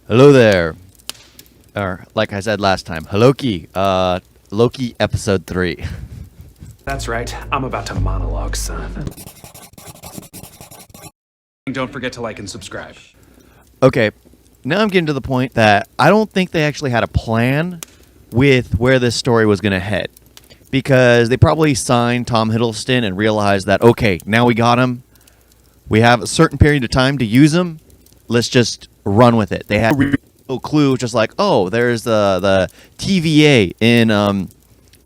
Hello there. Or, like I said last time, Loki. Loki episode 3. That's right. I'm about to monologue, son. Don't forget to like and subscribe. Okay, now I'm getting to the point that I don't think they actually had a plan with where this story was going to head. Because they probably signed Tom Hiddleston and realized that, okay, now we got him. We have a certain period of time to use him. Let's just run with it. They had no clue, just like, oh, there's the TVA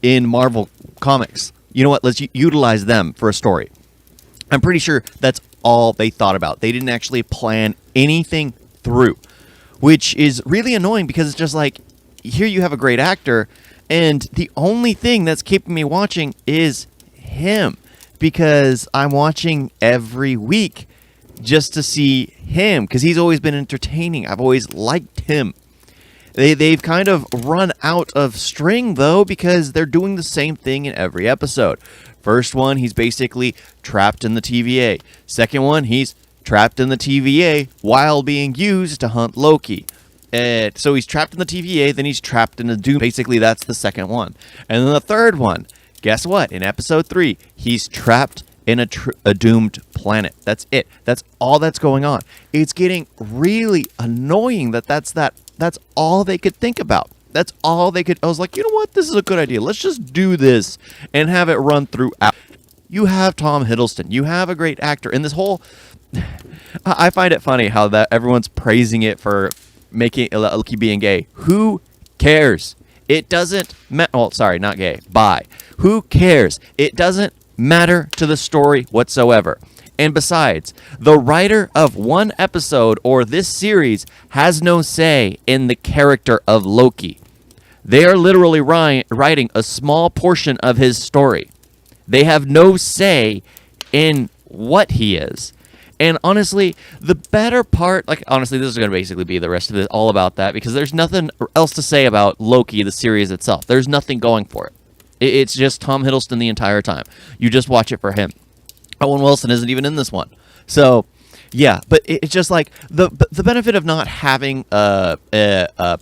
in Marvel Comics. You know what? Let's utilize them for a story. I'm pretty sure that's all they thought about. They didn't actually plan anything through, which is really annoying because it's just like, here you have a great actor, and the only thing that's keeping me watching is him, because I'm watching every week just to see him, because he's always been entertaining. I've always liked him. They've kind of run out of string, though, because they're doing the same thing in every episode. First one, he's basically trapped in the TVA. Second one, he's trapped in the TVA while being used to hunt Loki. So he's trapped in the TVA, then he's trapped in a doom. Basically, that's the second one. And then the third one, guess what? In episode 3, he's trapped in a doomed planet. That's it. That's all that's going on. It's getting really annoying that's all they could think about. That's all they could. I was like, you know what? This is a good idea. Let's just do this and have it run throughout. You have Tom Hiddleston. You have a great actor. And this whole... I find it funny how that everyone's praising it for making Loki being gay. Who cares? It doesn't matter. Well, sorry, not gay. Bi. Who cares? It doesn't matter to the story whatsoever. And besides, the writer of one episode or this series has no say in the character of Loki. They are literally writing a small portion of his story. They have no say in what he is. And honestly, the better part, honestly, this is going to basically be the rest of it all about that, because there's nothing else to say about Loki, the series itself. There's nothing going for it. It's just Tom Hiddleston the entire time. You just watch it for him. Owen Wilson isn't even in this one. So, yeah, but it's just like the benefit of not having a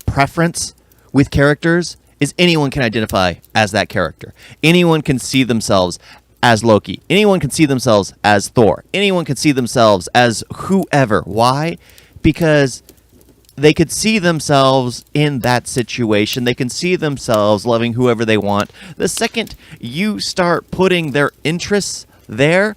preference with characters is anyone can identify as that character. Anyone can see themselves as Loki. Anyone can see themselves as Thor. Anyone can see themselves as whoever. Why? Because they could see themselves in that situation. They can see themselves loving whoever they want. The second you start putting their interests there,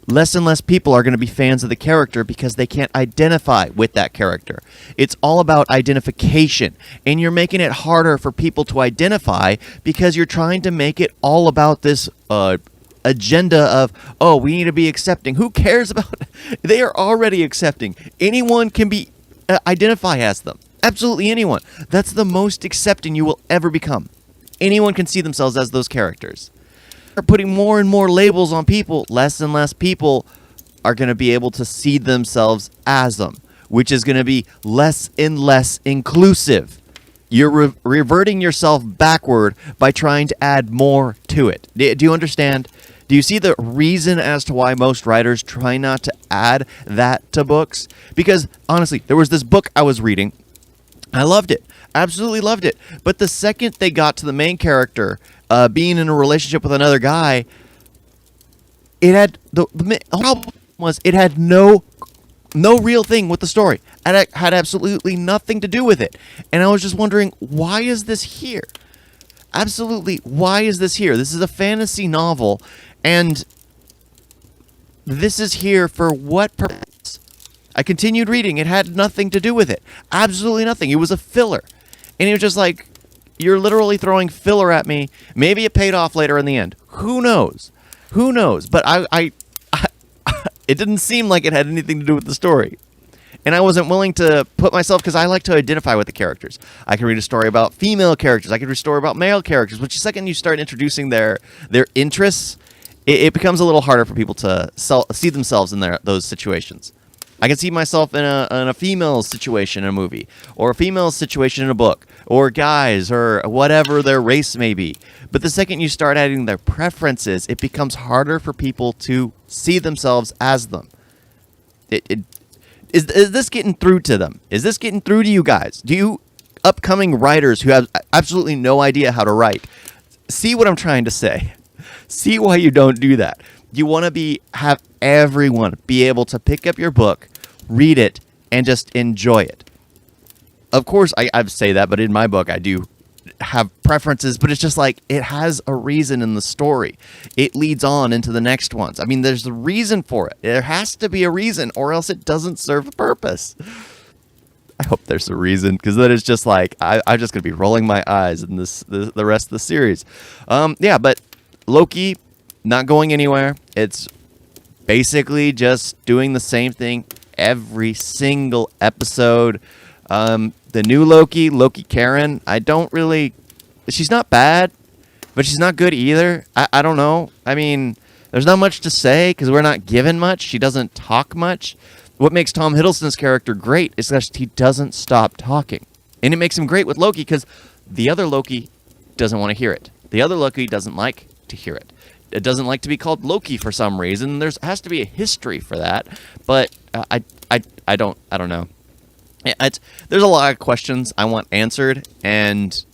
less and less people are going to be fans of the character because they can't identify with that character. It's all about identification, and you're making it harder for people to identify because you're trying to make it all about this agenda of, oh, we need to be accepting. Who cares about it? They are already accepting. Anyone can be identify as them. Absolutely anyone. That's the most accepting you will ever become. Anyone can see themselves as those characters. Are putting more and more labels on people. Less and less people are going to be able to see themselves as them, which is going to be less and less inclusive. You're reverting yourself backward by trying to add more to it. Do you understand? Do you see the reason as to why most writers try not to add that to books? Because, honestly, there was this book I was reading. I loved it. Absolutely loved it. But the second they got to the main character being in a relationship with another guy, it had... The problem was it had no real thing with the story. It had absolutely nothing to do with it. And I was just wondering, why is this here? Absolutely, why is this here? This is a fantasy novel, and this is here for what purpose? I continued reading. It had nothing to do with it. Absolutely nothing. It was a filler. And it was just like, you're literally throwing filler at me. Maybe it paid off later in the end. Who knows? Who knows? But I it didn't seem like it had anything to do with the story. And I wasn't willing to put myself, because I like to identify with the characters. I can read a story about female characters. I can read a story about male characters. But the second you start introducing their interests, it becomes a little harder for people to see themselves in those situations. I can see myself in a female situation in a movie, or a female situation in a book, or guys, or whatever their race may be. But the second you start adding their preferences, it becomes harder for people to see themselves as them. Is this getting through to them? Is this getting through to you guys? Do you upcoming writers who have absolutely no idea how to write see what I'm trying to say? See why you don't do that. You want to have everyone be able to pick up your book, read it, and just enjoy it. Of course, I say that, but in my book, I do have preferences, but it's just like it has a reason in the story. It leads on into the next ones. I mean, there's a reason for it. There has to be a reason, or else it doesn't serve a purpose. I hope there's a reason, because then it's just like I'm just gonna be rolling my eyes in the rest of the series. Yeah, but Loki not going anywhere. It's basically just doing the same thing every single episode. The new Loki Karen, she's not bad, but she's not good either. I don't know. I mean, there's not much to say because we're not given much. She doesn't talk much. What makes Tom Hiddleston's character great is that he doesn't stop talking. And it makes him great with Loki because the other Loki doesn't want to hear it. The other Loki doesn't like to hear it. It doesn't like to be called Loki for some reason. Has to be a history for that, but I don't know. There's a lot of questions I want answered, and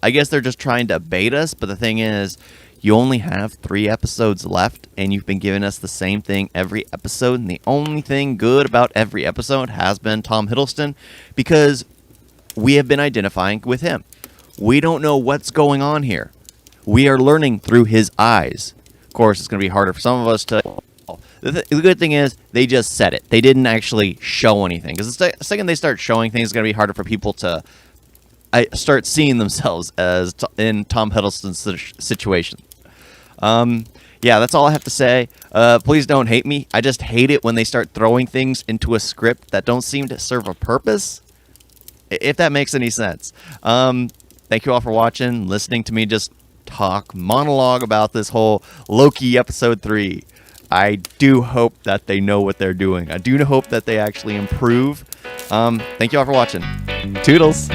I guess they're just trying to bait us. But the thing is, you only have 3 episodes left, and you've been giving us the same thing every episode. And the only thing good about every episode has been Tom Hiddleston, because we have been identifying with him. We don't know what's going on here. We are learning through his eyes. Of course, it's going to be harder for some of us to... The good thing is, they just said it. They didn't actually show anything. Because the second they start showing things, it's going to be harder for people to start seeing themselves as in Tom Hiddleston's situation. Yeah, that's all I have to say. Please don't hate me. I just hate it when they start throwing things into a script that don't seem to serve a purpose. If that makes any sense. Thank you all for watching, listening to me just monologue about this whole Loki episode 3. I do hope that they know what they're doing. I do hope that they actually improve. Thank you all for watching. Toodles.